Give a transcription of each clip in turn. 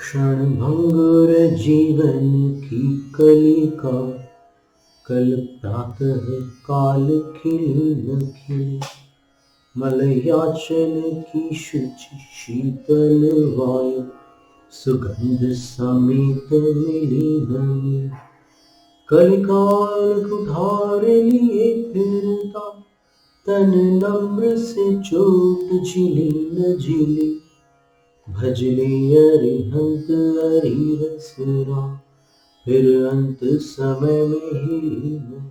क्षणभंगुर जीवन की कलिका, कल प्रातः काल खिली न खिली, मलयाचल की शुचि शीतल वायु, सुगंध समेत मिली न मिली। कलिकाल कुठार लिए फिरता, तन नम्र से चोट झिली न झिली, भजले अरिहंत हरिहसरा, फिर अंत समय में हिली नहीं।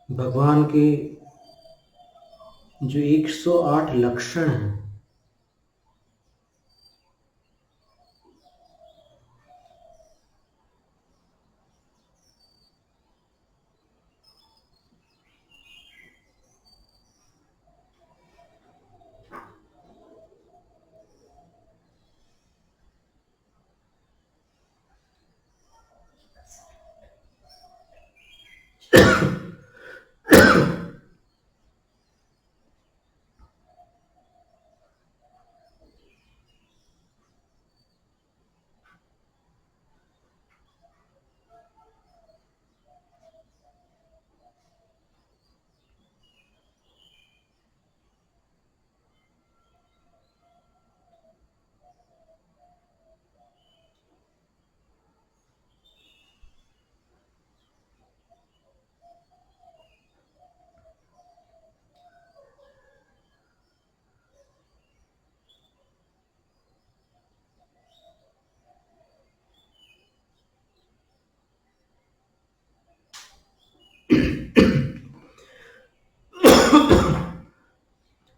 भगवान के जो 108 लक्षण हैं,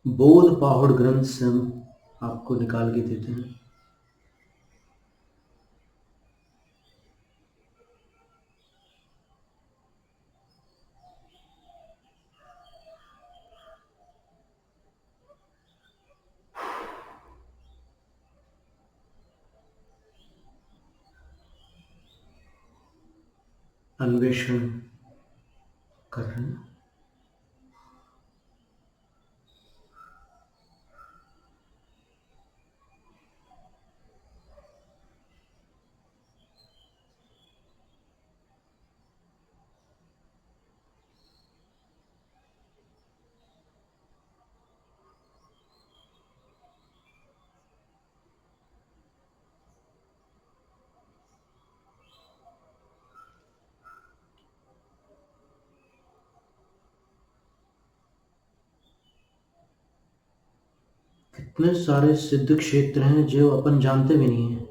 बोध पाहुड़ ग्रंथ से हम आपको निकाल के देते हैं। अन्वेषण कर रहे हैं। इतने सारे सिद्ध क्षेत्र हैं जो अपन जानते भी नहीं है।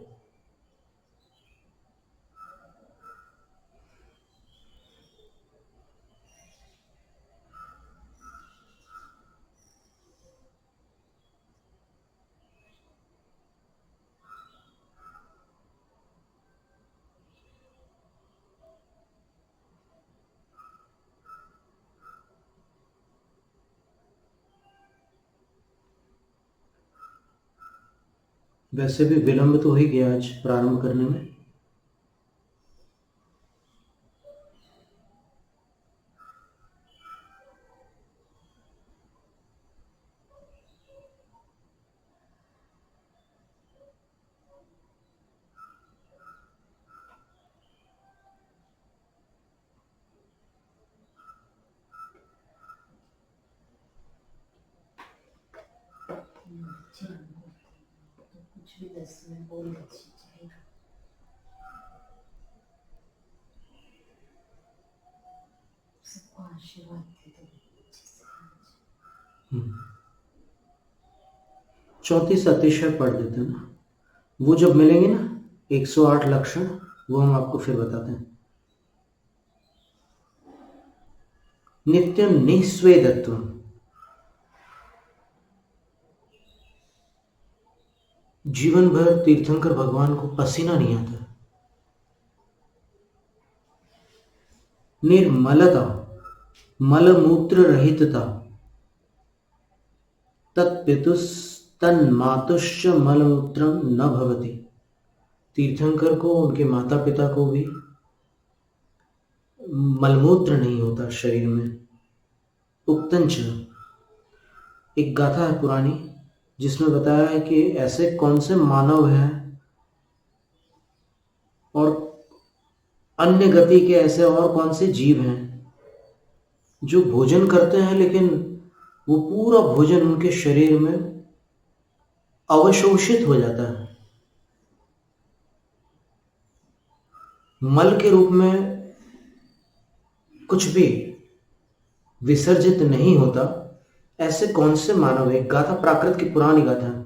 वैसे भी विलंब तो हो ही गया आज प्रारंभ करने में। कुछ भी 10 मिनट बोल दीजिए चलेगा। सबको आशीर्वाद दे दो अच्छे से आज। 34 अतिशय पढ़ देते हैं ना, वो जब मिलेंगे ना 108 लक्षण, वो हम आपको फिर बताते हैं। नित्य निस्वेदत्व, जीवन भर तीर्थंकर भगवान को पसीना नहीं आता। निर्मलता, मलमूत्र रहितता, तत्पितुस्तन्मातुश्च मलमूत्रम न भवति। तीर्थंकर को, उनके माता पिता को भी मलमूत्र नहीं होता शरीर में। उक्तंच, एक गाथा है पुरानी जिसमें बताया है कि ऐसे कौन से मानव हैं और अन्य गति के ऐसे और कौन से जीव हैं जो भोजन करते हैं लेकिन वो पूरा भोजन उनके शरीर में अवशोषित हो जाता है, मल के रूप में कुछ भी विसर्जित नहीं होता। ऐसे कौन से मानव है? गाथा प्राकृत की पुरानी गाथा है।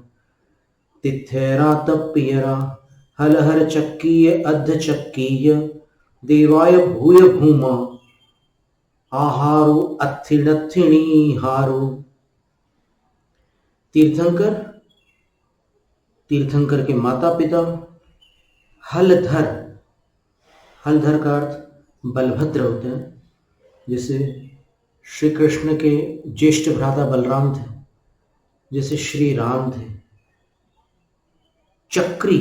तिथेरा तपियरा हलहर चक्कीय अध चक्कीय देवाय भूय भूमा आहारो अथिणथिणी हारो। तीर्थंकर, तीर्थंकर के माता पिता हलधर, हलधर का अर्थ बलभद्र होते हैं, जैसे श्री कृष्ण के ज्येष्ठ भ्राता बलराम थे, जैसे श्री राम थे। चक्री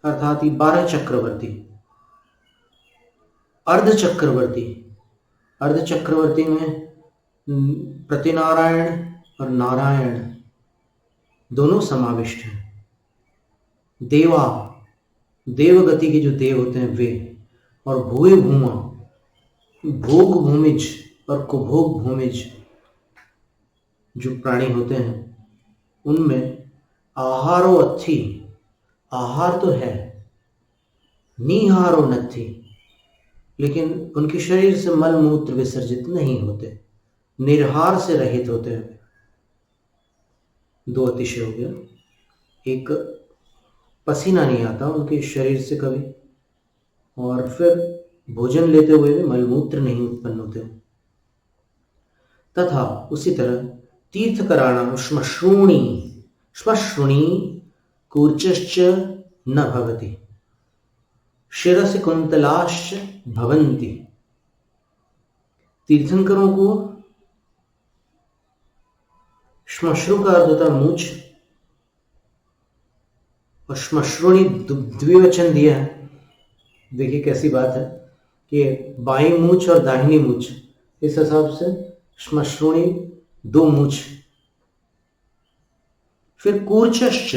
अर्थात 12 चक्रवर्ती। अर्ध चक्रवर्ती, अर्ध चक्रवर्ती में प्रतिनारायण और नारायण दोनों समाविष्ट हैं। देवा, देवगति के जो देव होते हैं वे, और भूय भूमा, भोग भूमिज और कुभोग भूमिज जो प्राणी होते हैं, उनमें आहारो अच्छी, आहार तो है, निहारो नथी, लेकिन उनके शरीर से मल मूत्र विसर्जित नहीं होते, निर्हार से रहित होते हैं। 2 अतिशय हो गया। एक, पसीना नहीं आता उनके शरीर से कभी, और फिर भोजन लेते हुए भी मलमूत्र नहीं उत्पन्न होते। तथा उसी तरह तीर्थकराणां श्मश्रूणि, श्मश्रुणि कूर्चश्च न भवति शिरसि कुंतलाश्च भवन्ति। तीर्थंकरों को श्मश्रु का अर्थ होता है मूछ, और श्मश्रुणि द्विवचन दिया है। देखिए कैसी बात है कि बाई मूछ और दाहिनी मूछ, इस हिसाब से श्मश्रुणि 2 मूछ। फिर कूर्चश्च,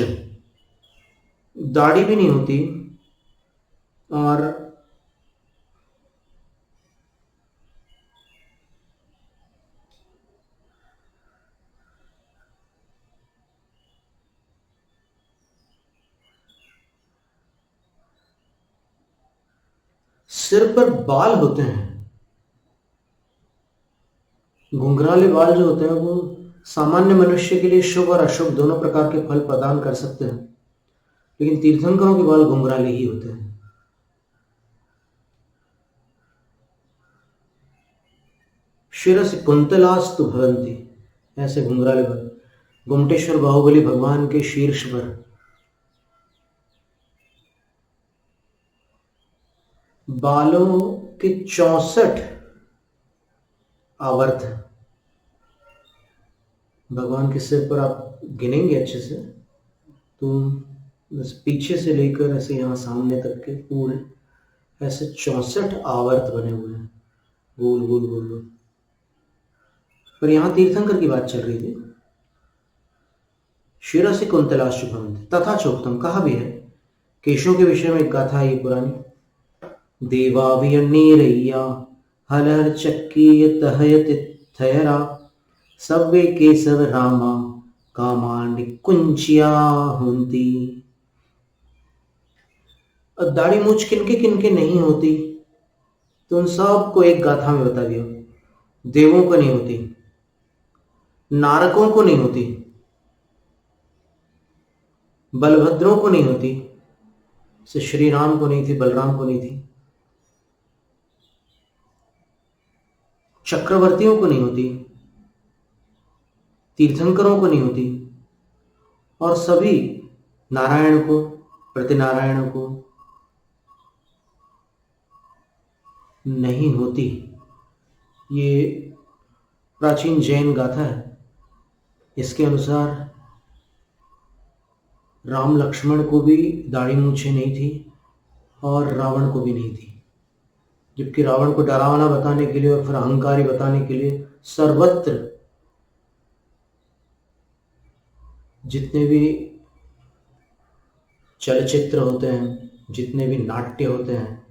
दाढ़ी भी नहीं होती, और सिर पर बाल होते हैं, घुंघराले बाल जो होते हैं वो सामान्य मनुष्य के लिए शुभ और अशुभ दोनों प्रकार के फल प्रदान कर सकते हैं, लेकिन तीर्थंकरों के बाल घुंघराले ही होते हैं। शिरसि कुंतलास्तु भवन्ति, ऐसे घुंघराले बाल। गोमटेश्वर बाहुबली भगवान के शीर्ष पर बालों के 64 आवर्त है। भगवान के सिर पर आप गिनेंगे अच्छे से तो बस पीछे से लेकर ऐसे यहाँ सामने तक के पूरे ऐसे 64 आवर्त बने हुए हैं, गोल गोल गोल गोल। पर यहाँ तीर्थंकर की बात चल रही थी। शिरसि कुंतलाश्च भवन्ति तथा चोक्तम, कहा भी है केशों के विषय में एक गाथा है ये पुरानी। देवाभियन्नीरय्या हलहर चक्कीय तहयति थयरा सव्वे केशव रामा कामांडि कुंचिया हुन्ति। और दाढ़ी मूछ किनके किनके नहीं होती, तो उन सब को एक गाथा में बता दिया। देवों को नहीं होती, नारकों को नहीं होती, बलभद्रों को नहीं होती, से श्री राम को नहीं थी, बलराम को नहीं थी, चक्रवर्तियों को नहीं होती, तीर्थंकरों को नहीं होती, और सभी नारायण को, प्रतिनारायण को नहीं होती। ये प्राचीन जैन गाथा है। इसके अनुसार राम लक्ष्मण को भी दाढ़ी मूछें नहीं थी और रावण को भी नहीं थी, जबकि रावण को डरावना बताने के लिए और फिर अहंकारी बताने के लिए सर्वत्र जितने भी चलचित्र होते हैं, जितने भी नाट्य होते हैं,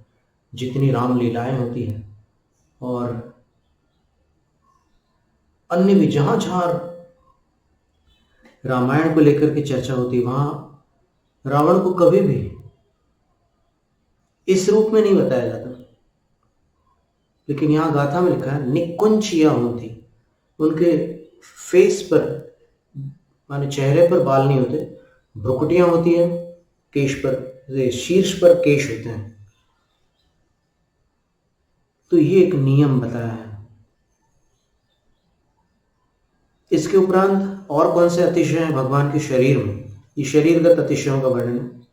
जितनी रामलीलाएं होती हैं और अन्य भी जहां जहां रामायण को लेकर के चर्चा होती, वहां रावण को कभी भी इस रूप में नहीं बताया जाता। लेकिन यहां गाथा में लिखा है निकुंचिया होती, उनके फेस पर माने चेहरे पर बाल नहीं होते, भ्रुकुटियां होती हैं, केश पर, शीर्ष पर केश होते हैं। तो ये एक नियम बताया है। इसके उपरांत और कौन से अतिशय हैं भगवान के शरीर में? ये शरीरगत अतिशयों का वर्णन है।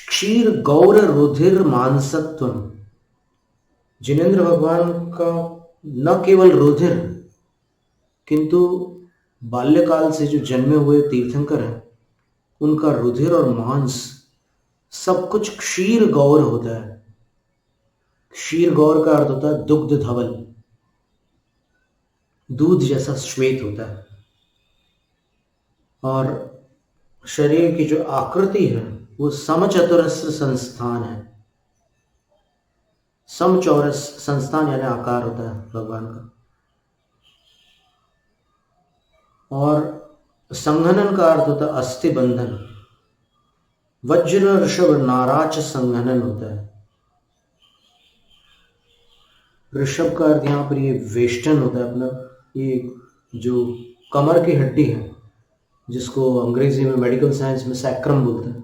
क्षीर गौर रुधिर मांसत्व, जिनेंद्र भगवान का न केवल रुधिर किंतु बाल्यकाल से जो जन्मे हुए तीर्थंकर हैं उनका रुधिर और मांस सब कुछ क्षीर गौर होता है। क्षीर गौर का अर्थ होता है दुग्ध धवल, दूध जैसा श्वेत होता है। और शरीर की जो आकृति है वो समचतुरस्र संस्थान है। समचौरस संस्थान यानी आकार होता है भगवान का। और संघनन का अर्थ होता है अस्थि बंधन। वज्र ऋषभ नाराच संघनन होता है। ऋषभ का अर्थ यहाँ पर ये वेष्टन होता है अपना, ये जो कमर की हड्डी है जिसको अंग्रेजी में मेडिकल साइंस में सैक्रम बोलते हैं।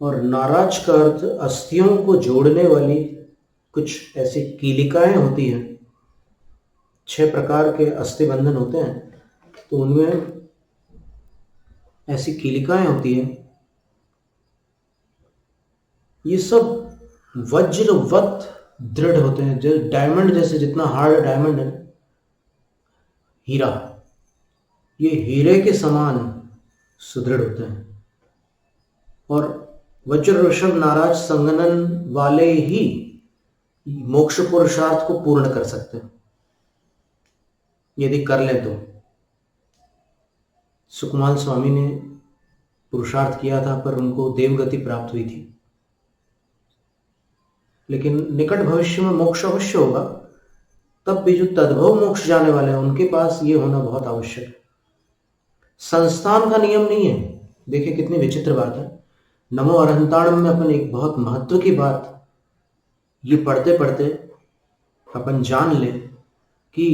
और नाराज का अर्थ अस्थियों को जोड़ने वाली कुछ ऐसी कीलिकाएं होती हैं। 6 प्रकार के अस्थि बंधन होते हैं, तो उनमें ऐसी कीलिकाएं होती हैं। ये सब वज्रवत दृढ़ होते हैं, जो डायमंड जैसे, जितना हार्ड डायमंड है हीरा, ये हीरे के समान सुदृढ़ होते हैं। और वज्र ऋषभ नाराज संगनन वाले ही मोक्ष पुरुषार्थ को पूर्ण कर सकते हैं, यदि कर ले तो। सुकुमार स्वामी ने पुरुषार्थ किया था पर उनको देवगति प्राप्त हुई थी। लेकिन निकट भविष्य में मोक्ष अवश्य होगा, तब भी जो तद्भव मोक्ष जाने वाले हैं उनके पास ये होना बहुत आवश्यक है। संस्थान का नियम नहीं है। देखिए कितनी विचित्र बात है। नमो अरहंताणम में अपन एक बहुत महत्व की बात ये पढ़ते पढ़ते अपन जान ले कि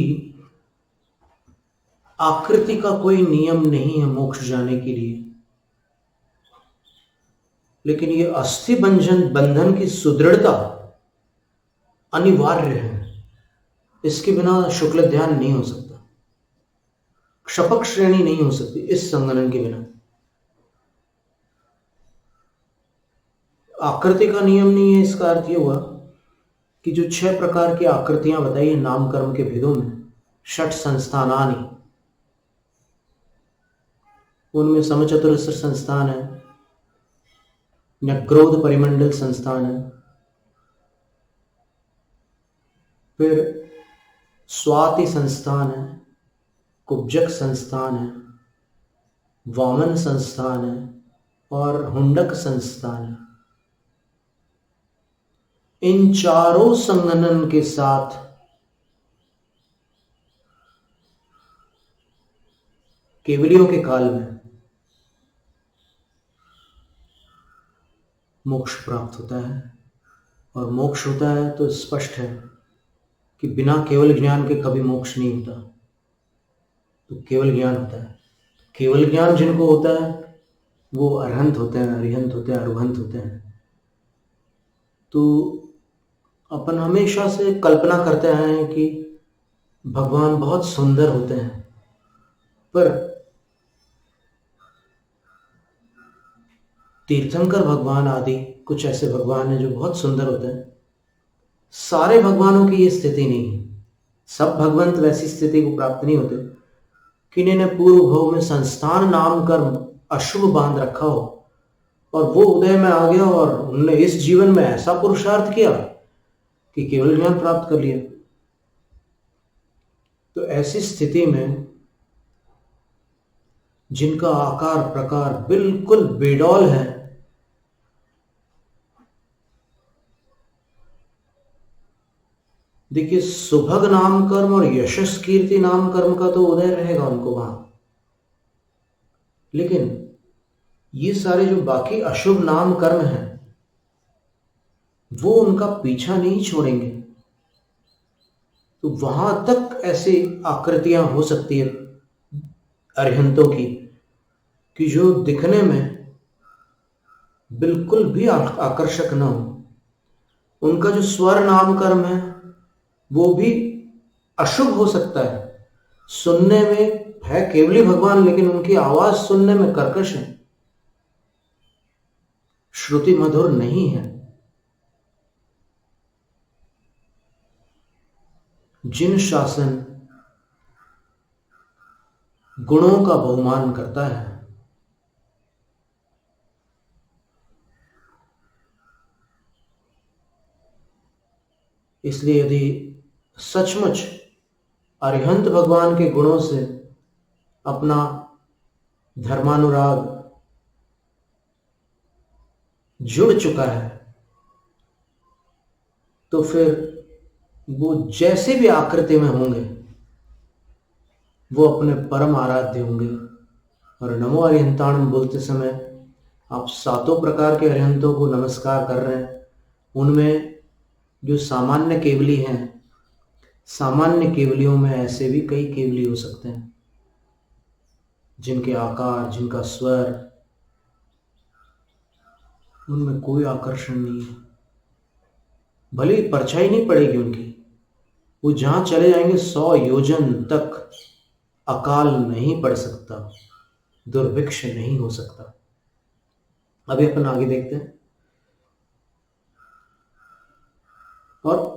आकृति का कोई नियम नहीं है मोक्ष जाने के लिए, लेकिन ये अस्थि बंधन की सुदृढ़ता अनिवार्य है। इसके बिना शुक्ल ध्यान नहीं हो सकता, क्षपक श्रेणी नहीं हो सकती इस संगनन के बिना। आकृति का नियम नहीं है, इसका अर्थ यह हुआ कि जो 6 प्रकार की आकृतियां बताई है नाम कर्म के भेदों में, षट संस्थानानि, उनमें समचतुरस्र संस्थान है, न्यग्रोध परिमंडल संस्थान है, फिर स्वाति संस्थान है, कुब्जक संस्थान है, वामन संस्थान है और हुंडक संस्थान है। इन चारों संगनन के साथ केवलियों के काल में मोक्ष प्राप्त होता है। और मोक्ष होता है तो स्पष्ट है कि बिना केवल ज्ञान के कभी मोक्ष नहीं होता, तो केवल ज्ञान होता है। केवल ज्ञान जिनको होता है वो अरहंत होते हैं, अरिहंत होते हैं, अरुहंत होते हैं। तो अपन हमेशा से कल्पना करते आए हैं कि भगवान बहुत सुंदर होते हैं, पर तीर्थंकर भगवान आदि कुछ ऐसे भगवान हैं जो बहुत सुंदर होते हैं। सारे भगवानों की ये स्थिति नहीं है। सब भगवंत वैसी स्थिति को प्राप्त नहीं होते। किन्हीं ने पूर्व भव में संस्थान नाम कर्म अशुभ बांध रखा हो और वो उदय में आ गया और उनने इस जीवन में ऐसा पुरुषार्थ किया कि केवल ज्ञान प्राप्त कर लिया। तो ऐसी स्थिति में जिनका आकार प्रकार बिल्कुल बेडौल है, देखिए सुभग नाम कर्म और यशस कीर्ति नाम कर्म का तो उदय रहेगा उनको वहां, लेकिन ये सारे जो बाकी अशुभ नाम कर्म हैं वो उनका पीछा नहीं छोड़ेंगे। तो वहां तक ऐसी आकृतियां हो सकती है अरिहंतों की कि जो दिखने में बिल्कुल भी आकर्षक न हो। उनका जो स्वर नाम कर्म है वो भी अशुभ हो सकता है। सुनने में है केवली भगवान, लेकिन उनकी आवाज सुनने में कर्कश है, श्रुति मधुर नहीं है। जिन शासन गुणों का बहुमान करता है, इसलिए यदि सचमुच अरिहंत भगवान के गुणों से अपना धर्मानुराग जुड़ चुका है तो फिर वो जैसे भी आकृति में होंगे वो अपने परम आराध्य होंगे। और नमो अरिहंताणम बोलते समय आप सातों प्रकार के अरिहंतों को नमस्कार कर रहे हैं। उनमें जो सामान्य केवली हैं, सामान्य केवलियों में ऐसे भी कई केवली हो सकते हैं जिनके आकार, जिनका स्वर, उनमें कोई आकर्षण नहीं है। भले ही परछाई नहीं पड़ेगी उनकी, वो जहां चले जाएंगे 100 योजन तक अकाल नहीं पड़ सकता, दुर्भिक्ष नहीं हो सकता। अभी अपन आगे देखते हैं। और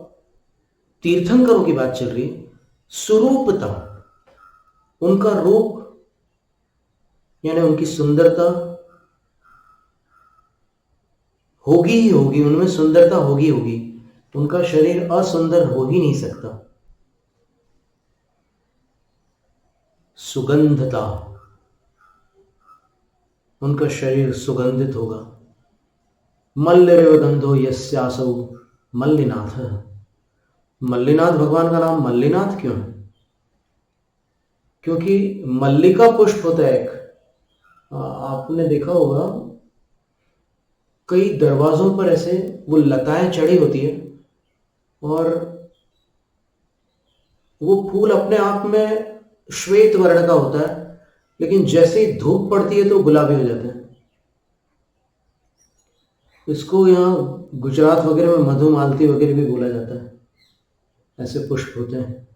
तीर्थंकरों की बात चल रही है। सुरूपता, उनका रूप यानी उनकी सुंदरता होगी ही होगी, उनमें सुंदरता होगी होगी। उनका शरीर असुंदर हो ही नहीं सकता। सुगंधता, उनका शरीर सुगंधित होगा। मल्लरेव गंधो यस्यासौ मल्लिनाथ। मल्लिनाथ भगवान का नाम मल्लिनाथ क्यों है? क्योंकि मल्लिका पुष्प होता है एक, आपने देखा होगा कई दरवाजों पर ऐसे वो लताएं चढ़ी होती है और वो फूल अपने आप में श्वेत वर्ण का होता है, लेकिन जैसे ही धूप पड़ती है तो गुलाबी हो जाता है। इसको यहाँ गुजरात वगैरह में मधुमालती वगैरह भी बोला जाता है। ऐसे पुष्प होते हैं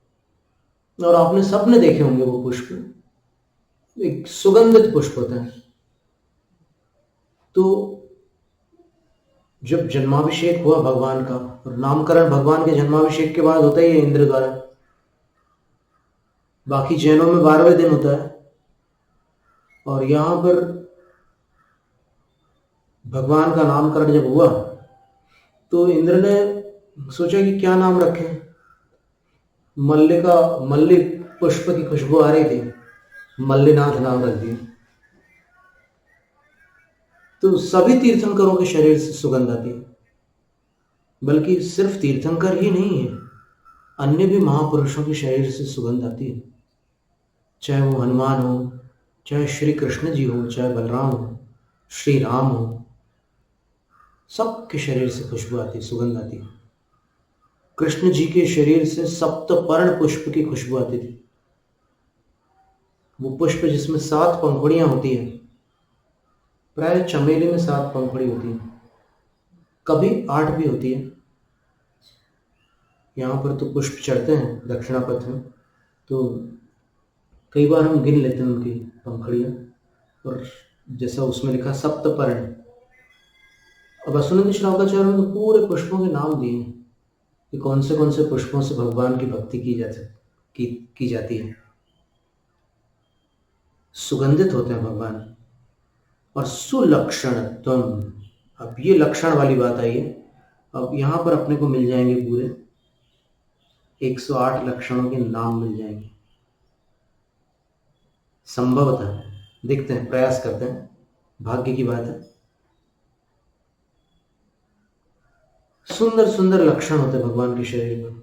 और आपने सबने देखे होंगे वो पुष्प, एक सुगंधित पुष्प होता है। तो जब जन्माभिषेक हुआ भगवान का, और नामकरण भगवान के जन्माभिषेक के बाद होता ही है इंद्र द्वारा, बाकी जैनों में 12वें दिन होता है, और यहां पर भगवान का नामकरण जब हुआ तो इंद्र ने सोचा कि क्या नाम रखें। मल्ली पुष्प की खुशबू आ रही थी, मल्लिनाथ नाम रख दिया। तो सभी तीर्थंकरों के शरीर से सुगंध आती है, बल्कि सिर्फ तीर्थंकर ही नहीं है, अन्य भी महापुरुषों के शरीर से सुगंध आती है। चाहे वो हनुमान हो, चाहे श्री कृष्ण जी हो, चाहे बलराम हो, श्री राम हो, सबके शरीर से खुशबू आती है, सुगंध आती है। कृष्ण जी के शरीर से सप्तपर्ण पुष्प की खुशबू आती थी। वो पुष्प जिसमें 7 पंखुड़ियां होती हैं, प्राय चमेली में 7 पंखुड़ी होती हैं, कभी 8 भी होती है। यहाँ पर तो पुष्प चढ़ते हैं दक्षिणापथ में, तो कई बार हम गिन लेते हैं उनकी पंखुड़ियाँ, और जैसा उसमें लिखा सप्तपर्ण। अब असुनंद श्रावकाचार्य ने तो पूरे पुष्पों के नाम दिए हैं कि कौन से पुष्पों से भगवान की भक्ति की जाती है। सुगंधित होते हैं भगवान। और सुलक्षणत्वम, अब ये लक्षण वाली बात आई है। अब यहाँ पर अपने को मिल जाएंगे पूरे 108 लक्षणों के नाम मिल जाएंगे संभवतः। देखते हैं, प्रयास करते हैं, भाग्य की बात है। सुंदर सुंदर लक्षण होते हैं भगवान के शरीर में।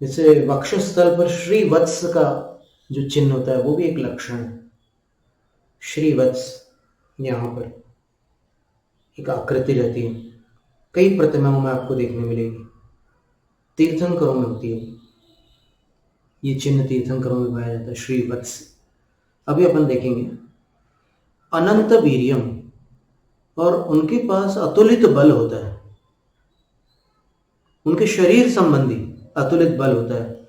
जैसे वक्षस्थल पर श्री वत्स का जो चिन्ह होता है वो भी एक लक्षण है। श्री वत्स, यहाँ पर एक आकृति रहती है, कई प्रतिमाओं में आपको देखने मिलेगी। तीर्थंकरों में होती है ये चिन्ह, तीर्थंकरों में पाया जाता है श्री वत्स। अभी अपन देखेंगे अनंत वीर्यम, और उनके पास अतुलित बल होता है। उनके शरीर संबंधी अतुलित बल होता है।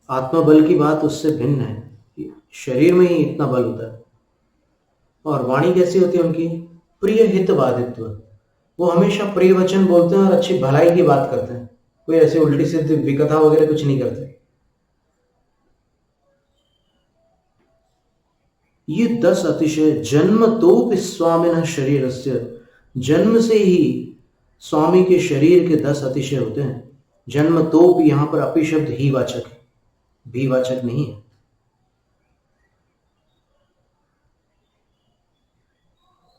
आत्मबल की बात उससे भिन्न है, शरीर में ही इतना बल होता है। और वाणी कैसी होती है उनकी? प्रिय हितवादित्व, वो हमेशा प्रिय वचन बोलते हैं और अच्छी भलाई की बात करते हैं, कोई ऐसे उल्टी सीधी विकथा वगैरह कुछ नहीं करते। ये 10 अतिशय जन्म तोप स्वामिनः शरीरस्य, जन्म से ही स्वामी के शरीर के 10 अतिशय होते हैं। जन्म तोप, यहां पर अपि शब्द ही वाचक है, भी वाचक नहीं है।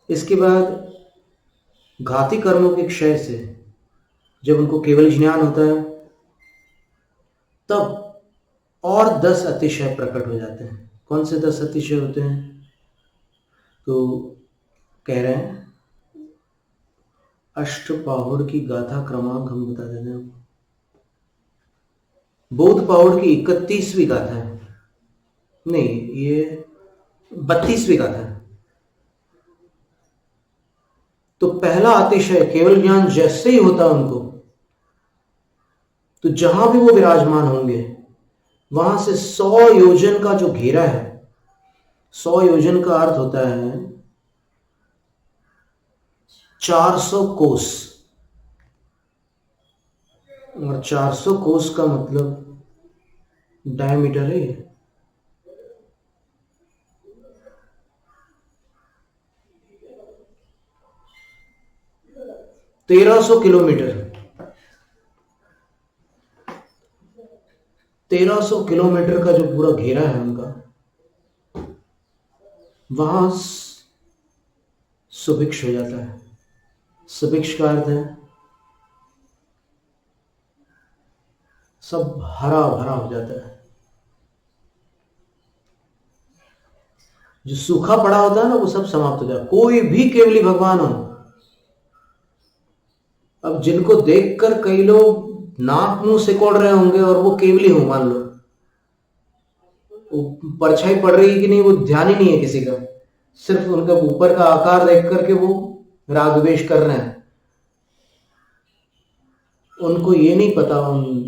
इसके बाद घाती कर्मों के क्षय से जब उनको केवल ज्ञान होता है, तब और 10 अतिशय प्रकट हो जाते हैं। कौन से 10 अतिशय होते हैं? तो कह रहे हैं अष्टपाहुड़ की गाथा क्रमांक हम बता देते हैं। बोध पाहुड़ की 31वीं गाथा है, नहीं ये 32वीं गाथा है। तो पहला अतिशय केवल ज्ञान जैसे ही होता उनको, तो जहां भी वो विराजमान होंगे वहां से 100 योजन का जो घेरा है, 100 योजन का अर्थ होता है 400 कोस, और 400 कोस का मतलब डायमीटर है। 1300 किलोमीटर, 1300 किलोमीटर का जो पूरा घेरा है उनका, वहां सुभिक्ष हो जाता है। सुभिक्ष का अर्थ है सब हरा भरा हो जाता है। जो सूखा पड़ा होता है ना, वो सब समाप्त हो जाता है। कोई भी केवली भगवान हो, अब जिनको देखकर कई लोग नाक मुंह सिकोड़ रहे होंगे और वो केवली हो, मान लो वो परछाई पड़ रही है कि नहीं वो ध्यान ही नहीं है किसी का, सिर्फ उनका ऊपर का आकार देख करके वो राग द्वेष कर रहे हैं। उनको ये नहीं पता उन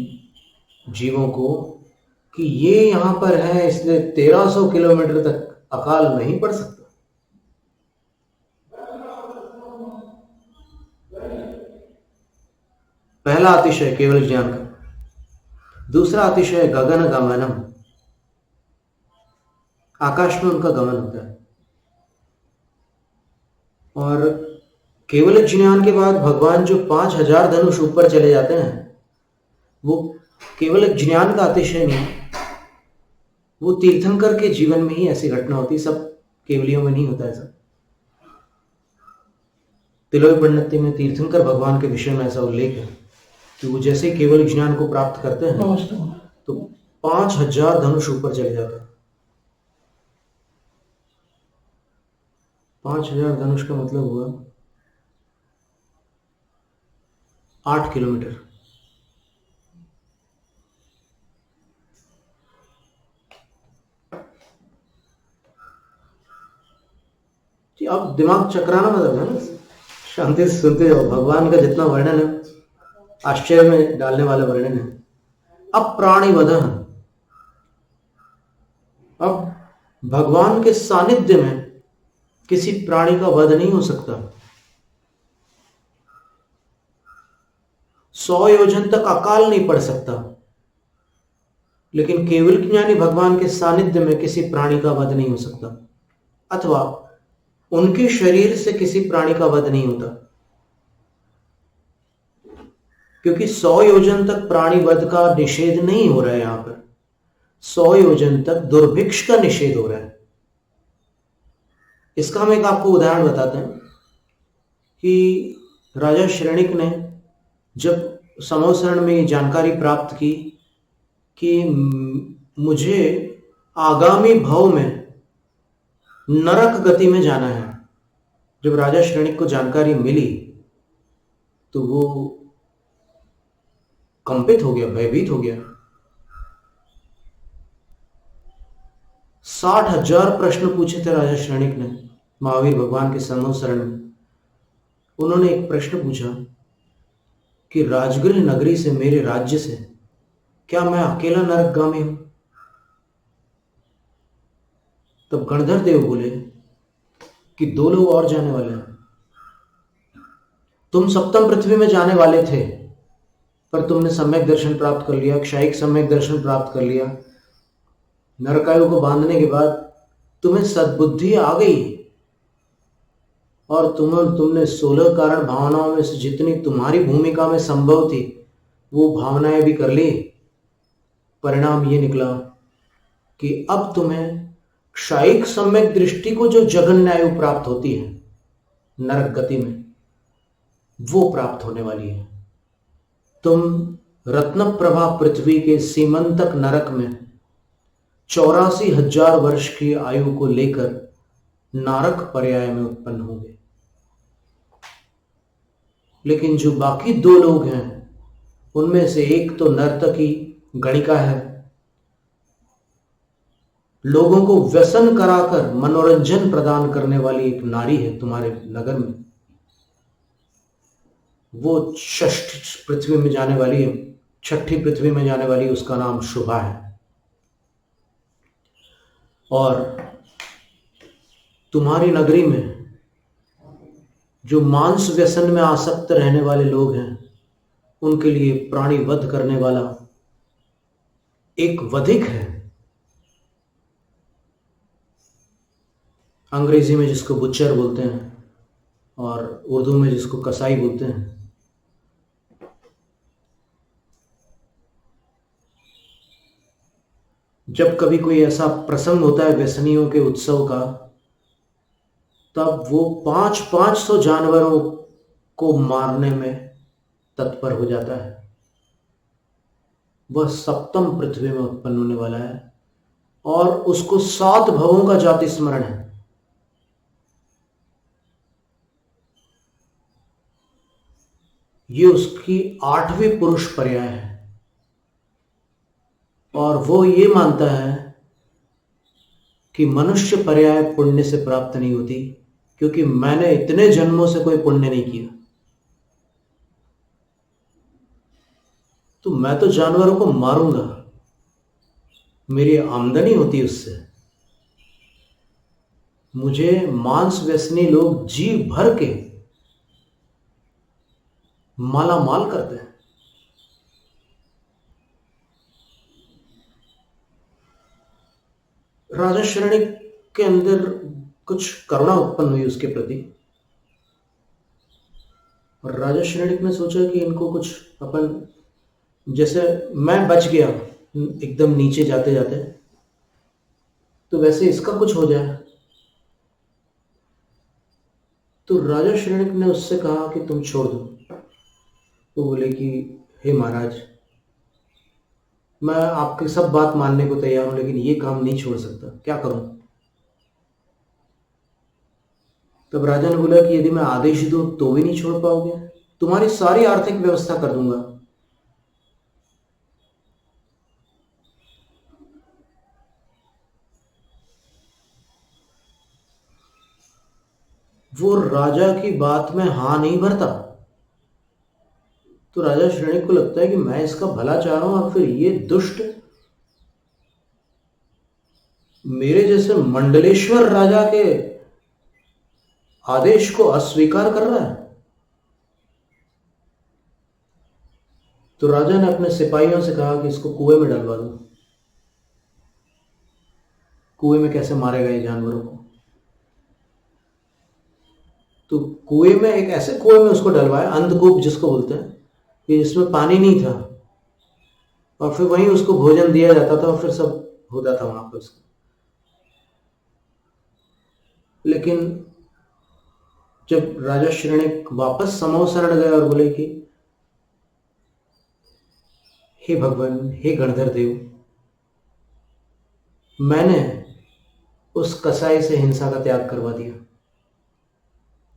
जीवों को कि ये यहां पर है, इसलिए 1300 किलोमीटर तक अकाल नहीं पड़ सकता। पहला अतिशय केवल ज्ञान का। दूसरा अतिशय गगन गमनम, आकाश में उनका गमन होता है। और केवल ज्ञान के बाद भगवान जो 5000 धनुष ऊपर चले जाते हैं, वो केवल ज्ञान का अतिशय नहीं, वो तीर्थंकर के जीवन में ही ऐसी घटना होती है, सब केवलियों में नहीं होता ऐसा। तिलोक पंडित में तीर्थंकर भगवान के विषय में ऐसा उल्लेख है कि वो जैसे केवल ज्ञान को प्राप्त करते हैं तो 5000 धनुष ऊपर चले जाते हैं। 5000 धनुष का मतलब हुआ 8 किलोमीटर। जी, अब दिमाग चकराना मतलब है ना, शांति से सुनते जाओ। भगवान का जितना वर्णन है, आश्चर्य में डालने वाला वर्णन है। अब प्राणिवधः, अब भगवान के सानिध्य में किसी प्राणी का वध नहीं हो सकता। 100 योजन तक अकाल नहीं पड़ सकता, लेकिन केवल ज्ञानी भगवान के सानिध्य में किसी प्राणी का वध नहीं हो सकता, अथवा उनके शरीर से किसी प्राणी का वध नहीं होता, क्योंकि 100 योजन तक प्राणी वध का निषेध नहीं हो रहा है। यहां पर 100 योजन तक दुर्भिक्ष का निषेध हो रहा है। इसका हम एक आपको उदाहरण बताते हैं कि राजा श्रेणिक ने जब समोसरण में जानकारी प्राप्त की कि मुझे आगामी भव में नरक गति में जाना है, जब राजा श्रेणिक को जानकारी मिली तो वो कंपित हो गया, भयभीत हो गया। 60,000 प्रश्न पूछे थे राजा श्रेणिक ने महावीर भगवान के समोसरण में। उन्होंने एक प्रश्न पूछा कि राजगृह नगरी से, मेरे राज्य से, क्या मैं अकेला नरकगामी हूं? तब गणधर देव बोले कि 2 लोग और जाने वाले हैं। तुम सप्तम पृथ्वी में जाने वाले थे, पर तुमने सम्यक दर्शन प्राप्त कर लिया, क्षायिक सम्यक दर्शन प्राप्त कर लिया। नरकायु को बांधने के बाद तुम्हें सद्बुद्धि आ गई और तुमने 16 कारण भावनाओं में से जितनी तुम्हारी भूमिका में संभव थी वो भावनाएं भी कर ली। परिणाम ये निकला कि अब तुम्हें क्षायिक सम्यक दृष्टि को जो जगन्यायु प्राप्त होती है नरक गति में, वो प्राप्त होने वाली है। तुम रत्न प्रभा पृथ्वी के सीमंतक नरक में 84,000 वर्ष की आयु को लेकर नारक पर्याय में उत्पन्न होंगे। लेकिन जो बाकी 2 लोग हैं उनमें से एक तो नर्तकी गणिका है, लोगों को व्यसन कराकर मनोरंजन प्रदान करने वाली एक नारी है तुम्हारे नगर में। वो 6ठी पृथ्वी में जाने वाली है, 6ठी पृथ्वी में जाने वाली, उसका नाम शुभा है। और तुम्हारी नगरी में जो मांस व्यसन में आसक्त रहने वाले लोग हैं उनके लिए प्राणी वध करने वाला एक वधिक है, अंग्रेजी में जिसको बुचर बोलते हैं और उर्दू में जिसको कसाई बोलते हैं। जब कभी कोई ऐसा प्रसंग होता है व्यसनियों के उत्सव का, तब वो 500 जानवरों को मारने में तत्पर हो जाता है। वह सप्तम पृथ्वी में उत्पन्न होने वाला है और उसको 7 भवों का जाति स्मरण है। ये उसकी 8वीं पुरुष पर्याय है और वो ये मानता है कि मनुष्य पर्याय पुण्य से प्राप्त नहीं होती, क्योंकि मैंने इतने जन्मों से कोई पुण्य नहीं किया, तो मैं तो जानवरों को मारूंगा, मेरी आमदनी होती उससे। मुझे मांस व्यसनी लोग जी भर के माला माल करते हैं। राजा श्रेणिक के अंदर कुछ करुणा उत्पन्न हुई उसके प्रति, और राजा श्रेणिक ने सोचा कि इनको कुछ अपन, जैसे मैं बच गया एकदम नीचे जाते जाते, तो वैसे इसका कुछ हो जाए। तो राजा श्रेणिक ने उससे कहा कि तुम छोड़ दो। तो बोले कि हे महाराज, मैं आपकी सब बात मानने को तैयार हूं, लेकिन ये काम नहीं छोड़ सकता, क्या करूं? तब राजा ने बोला कि यदि मैं आदेश दूं तो भी नहीं छोड़ पाओगे? तुम्हारी सारी आर्थिक व्यवस्था कर दूंगा। वो राजा की बात में हां नहीं भरता। तो राजा श्रेणिक को लगता है कि मैं इसका भला चाह रहा हूं और फिर ये दुष्ट मेरे जैसे मंडलेश्वर राजा के आदेश को अस्वीकार कर रहा है। तो राजा ने अपने सिपाहियों से कहा कि इसको कुएं में डलवा दो। कुएं में कैसे मारेगा ये जानवरों को? तो कुएं में, एक ऐसे कुएं में उसको डलवाया, अंधकूप जिसको बोलते हैं, कि जिसमें पानी नहीं था, और फिर वहीं उसको भोजन दिया जाता था और फिर सब होता था वहां पर उसको। लेकिन जब राजा श्रेणिक वापस समूह शरण गए और बोले कि हे भगवान, हे गणधर देव, मैंने उस कसाई से हिंसा का त्याग करवा दिया।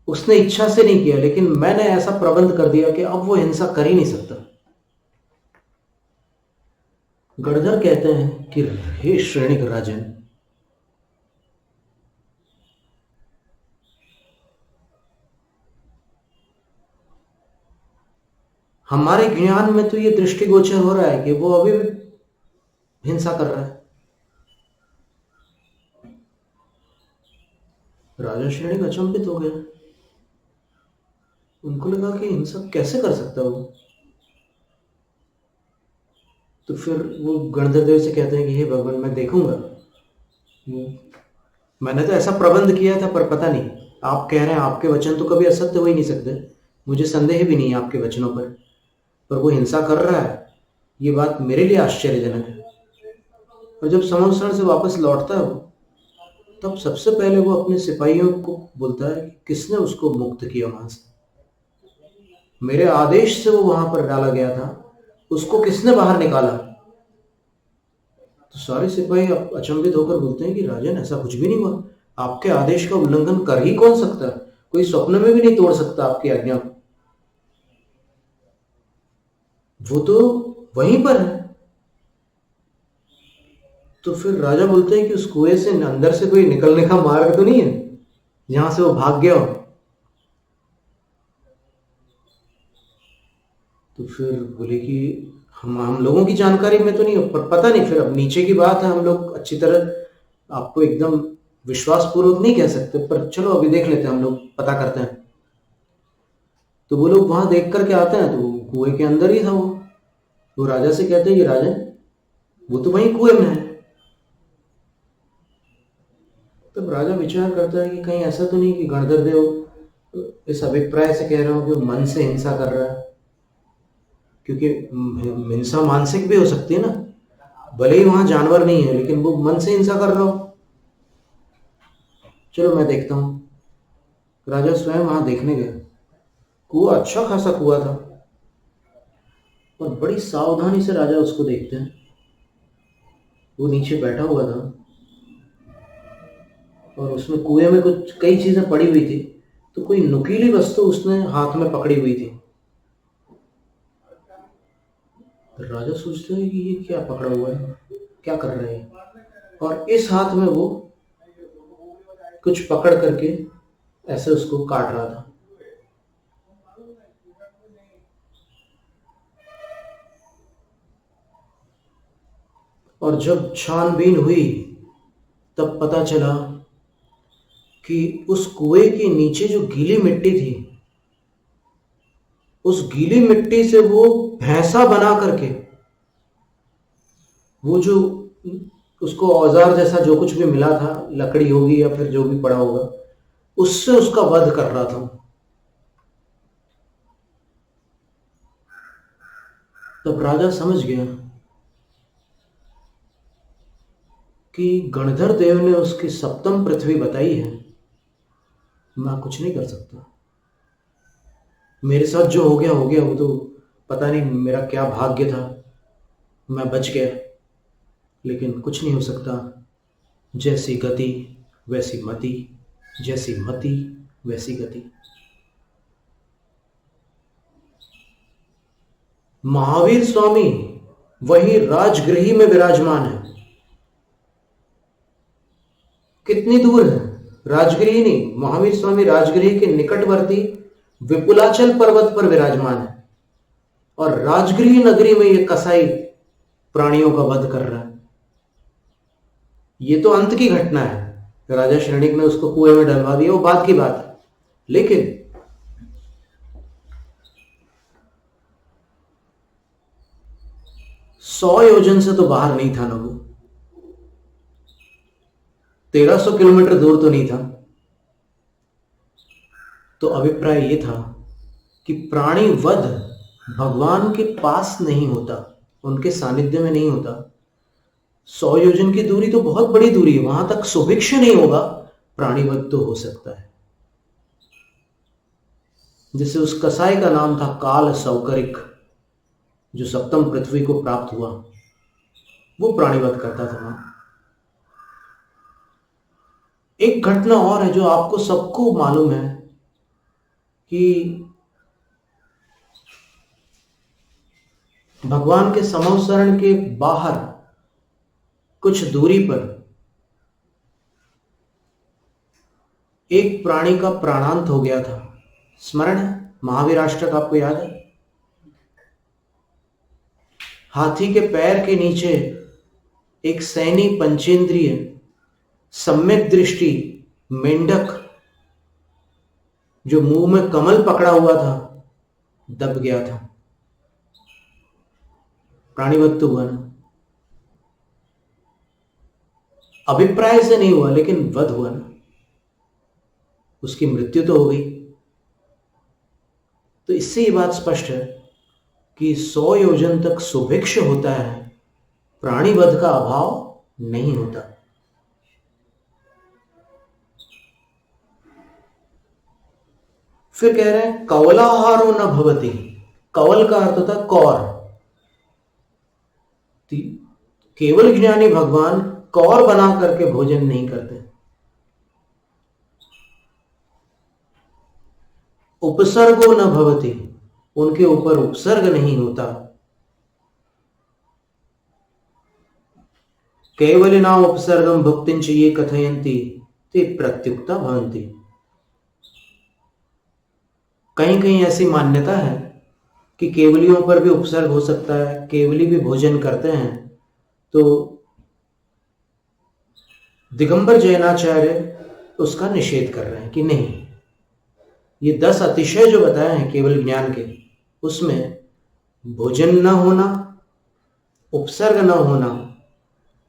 उसने इच्छा से नहीं किया, लेकिन मैंने ऐसा प्रबंध कर दिया कि अब वो हिंसा कर ही नहीं सकता। गणधर कहते हैं कि हे श्रेणिक राजन, हमारे ज्ञान में तो ये दृष्टिगोचर हो रहा है कि वो अभी भी हिंसा कर रहा है। राजा श्रेणिक अचंभित हो गया। उनको लगा कि हिंसा कैसे कर सकता है वो। तो फिर वो गणधर देव से कहते हैं कि हे भगवान, मैं देखूंगा, मैंने तो ऐसा प्रबंध किया था, पर पता नहीं, आप कह रहे हैं आपके वचन तो कभी असत्य हो ही नहीं सकते, मुझे संदेह भी नहीं है आपके वचनों पर वो हिंसा कर रहा है, ये बात मेरे लिए आश्चर्यजनक है। और जब समोसण से वापस लौटता है वो, तब सबसे पहले वो अपने सिपाहियों को बोलता है कि किसने उसको मुक्त किया वहां से? मेरे आदेश से वो वहां पर डाला गया था, उसको किसने बाहर निकाला? तो सारे सिपाही अचंभित होकर बोलते हैं कि राजन, ऐसा कुछ भी नहीं हुआ, आपके आदेश का उल्लंघन कर ही कौन सकता है? कोई स्वप्न में भी नहीं तोड़ सकता आपकी आज्ञा को, वो तो वहीं पर है। तो फिर राजा बोलते हैं कि उस कुएं से अंदर से कोई निकलने का मार्ग तो नहीं है जहां से वो भाग गया हो? तो फिर बोले कि हम लोगों की जानकारी में तो नहीं हो, पर पता नहीं, फिर अब नीचे की बात है, हम लोग अच्छी तरह आपको एकदम विश्वास पूर्वक नहीं कह सकते, पर चलो अभी देख लेते हैं, हम लोग पता करते हैं। तो वो लोग वहां देख करके आते हैं, तो कुएं के अंदर ही था वो राजा से कहते हैं कि राजन, वो तो वहीं कुएं में है। तब राजा विचार करता है कि कहीं ऐसा तो नहीं कि गणधर देव इस अभिप्राय से कह रहा हो कि वो मन से हिंसा कर रहा है, क्योंकि हिंसा मानसिक भी हो सकती है ना, भले ही वहां जानवर नहीं है, लेकिन वो मन से हिंसा कर रहा हो। चलो मैं देखता हूं। राजा स्वयं वहां देखने गया। कुआं अच्छा खासा कुआं था, और बड़ी सावधानी से राजा उसको देखते हैं। वो नीचे बैठा हुआ था, और उसमें कुएं में कुछ कई चीजें पड़ी हुई थी, तो कोई नुकीली वस्तु उसने हाथ में पकड़ी हुई थी। तो राजा सोचते हैं कि ये क्या पकड़ा हुआ है, क्या कर रहा है, और इस हाथ में वो कुछ पकड़ करके ऐसे उसको काट रहा था। और जब छानबीन हुई, तब पता चला कि उस कुएं के नीचे जो गीली मिट्टी थी, उस गीली मिट्टी से वो भैंसा बना करके, वो जो उसको औजार जैसा जो कुछ भी मिला था, लकड़ी होगी या फिर जो भी पड़ा होगा, उससे उसका वध कर रहा था। तब राजा समझ गया कि गणधर देव ने उसकी सप्तम पृथ्वी बताई है, मैं कुछ नहीं कर सकता। मेरे साथ जो हो गया वो तो पता नहीं मेरा क्या भाग्य था, मैं बच गया, लेकिन कुछ नहीं हो सकता। जैसी गति वैसी मति, जैसी मति वैसी गति। महावीर स्वामी वही राजगृही में विराजमान है। कितनी दूर है? राजगृही नहीं, महावीर स्वामी राजगृही के निकटवर्ती विपुलाचल पर्वत पर विराजमान है और राजगृही नगरी में यह कसाई प्राणियों का वध कर रहा है। यह तो अंत की घटना है। राजा श्रेणिक ने उसको कुएं में डलवा दिया, वो बात की बात है, लेकिन 100 योजन से तो बाहर नहीं था ना वो, 1300 किलोमीटर दूर तो नहीं था। तो अभिप्राय यह था कि प्राणी वध भगवान के पास नहीं होता, उनके सानिध्य में नहीं होता। 100 योजन की दूरी तो बहुत बड़ी दूरी है, वहां तक सुभिक्ष नहीं होगा, प्राणी वध तो हो सकता है। जिससे उस कसाई का नाम था काल सौकरिक, जो सप्तम पृथ्वी को प्राप्त हुआ, वो प्राणीवध करता था वहां। एक घटना और है जो आपको सबको मालूम है कि भगवान के समवसरण के बाहर कुछ दूरी पर एक प्राणी का प्राणांत हो गया था। स्मरण है? महावीराष्टक आपको याद है? हाथी के पैर के नीचे एक सैनी पंचेंद्रिय सम्यक दृष्टि मेंढक जो मुंह में कमल पकड़ा हुआ था दब गया था। प्राणीवध तो हुआ ना, अभिप्राय से नहीं हुआ लेकिन वध हुआ ना, उसकी मृत्यु तो हो गई। तो इससे ये बात स्पष्ट है कि 100 योजन तक सुभिक्ष होता है, प्राणीवध का अभाव नहीं होता। फिर कह रहे हैं कवलाहारो न भवति। कवल का अर्थ होता कौर। केवल ज्ञानी भगवान कौर बना करके भोजन नहीं करते। उपसर्गो न भवति, उनके ऊपर उपसर्ग नहीं होता। केवलिना उपसर्गम भुक्तिंच ये कथयन्ति ते प्रत्युक्ता भवन्ति। कहीं कहीं ऐसी मान्यता है कि केवलियों पर भी उपसर्ग हो सकता है, केवली भी भोजन करते हैं। तो दिगंबर जैनाचार्य उसका निषेध कर रहे हैं कि नहीं, ये 10 अतिशय जो बताए हैं केवल ज्ञान के, उसमें भोजन न होना, उपसर्ग न होना,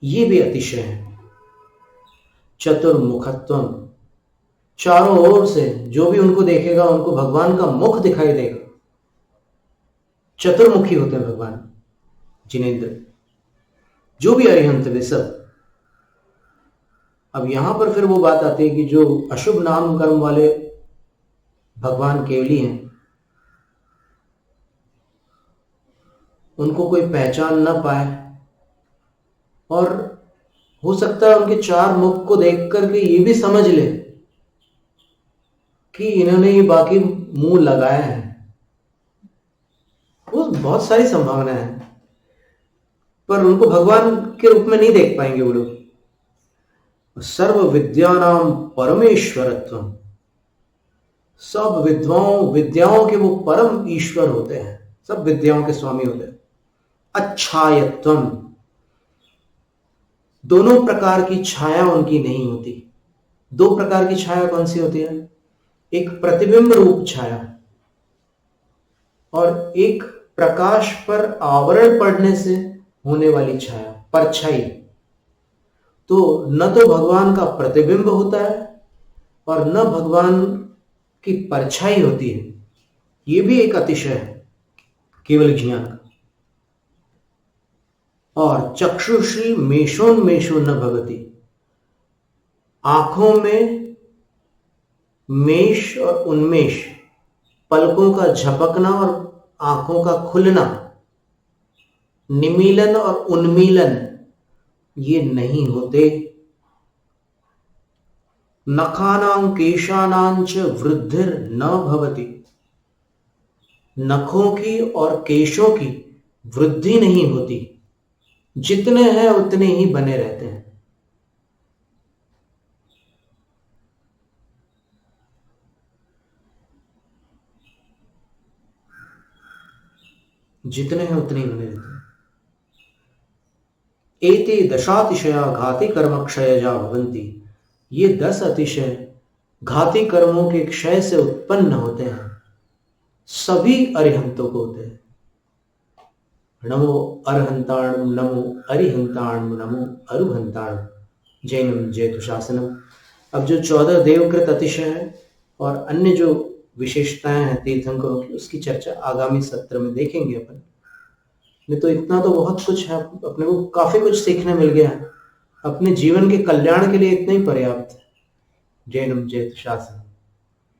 ये भी अतिशय है। चतुर्मुखत्वम, चारों ओर से जो भी उनको देखेगा उनको भगवान का मुख दिखाई देगा। चतुर्मुखी होते हैं भगवान जिनेंद्र, जो भी अरिहंत वे सब। अब यहां पर फिर वो बात आती है कि जो अशुभ नाम कर्म वाले भगवान केवली हैं, उनको कोई पहचान ना पाए, और हो सकता है उनके 4 मुख को देख करके ये भी समझ ले कि इन्होंने ये बाकी मुंह लगाया है। वो बहुत सारी संभावना है, पर उनको भगवान के रूप में नहीं देख पाएंगे वो लोग। सर्व विद्यानाम परमेश्वरत्वम, सब विद्याओं के वो परम ईश्वर होते हैं, सब विद्याओं के स्वामी होते हैं। अच्छायत्वम, दोनों प्रकार की छाया उनकी नहीं होती। 2 प्रकार की छाया कौन सी होती है? एक प्रतिबिंब रूप छाया और एक प्रकाश पर आवरण पड़ने से होने वाली छाया, परछाई। तो न तो भगवान का प्रतिबिंब होता है और न भगवान की परछाई होती है। ये भी एक अतिशय है केवल ज्ञान का। और चक्षुषी मेषोन्मेषो न भवति, आंखों में मेष और उन्मेष, पलकों का झपकना और आंखों का खुलना, निमीलन और उन्मीलन, ये नहीं होते। नखानां केशानां च वृद्धिर न भवति, नखों की और केशों की वृद्धि नहीं होती, जितने हैं उतने ही बने रहते हैं। जितने हैं उतने ही बने रहते हैं। एते दशातिशया घाती कर्म क्षयजा भवन्ति। ये 10 अतिशय घाती कर्मों के क्षय से उत्पन्न होते हैं, सभी अरिहंतों को होते हैं। नमो अरहंताणु, नमो अरिहंताणु, नमो अरुहंताणु। जैनम जयतु शासनम। अब जो 14 देवकृत अतिशय है और अन्य जो विशेषताएं हैं तीर्थंकरों की, उसकी चर्चा आगामी सत्र में देखेंगे अपन। नहीं तो इतना तो बहुत कुछ है, अपने को काफी कुछ सीखने मिल गया है। अपने जीवन के कल्याण के लिए इतना ही पर्याप्त है। जैनम जयतु शासनम।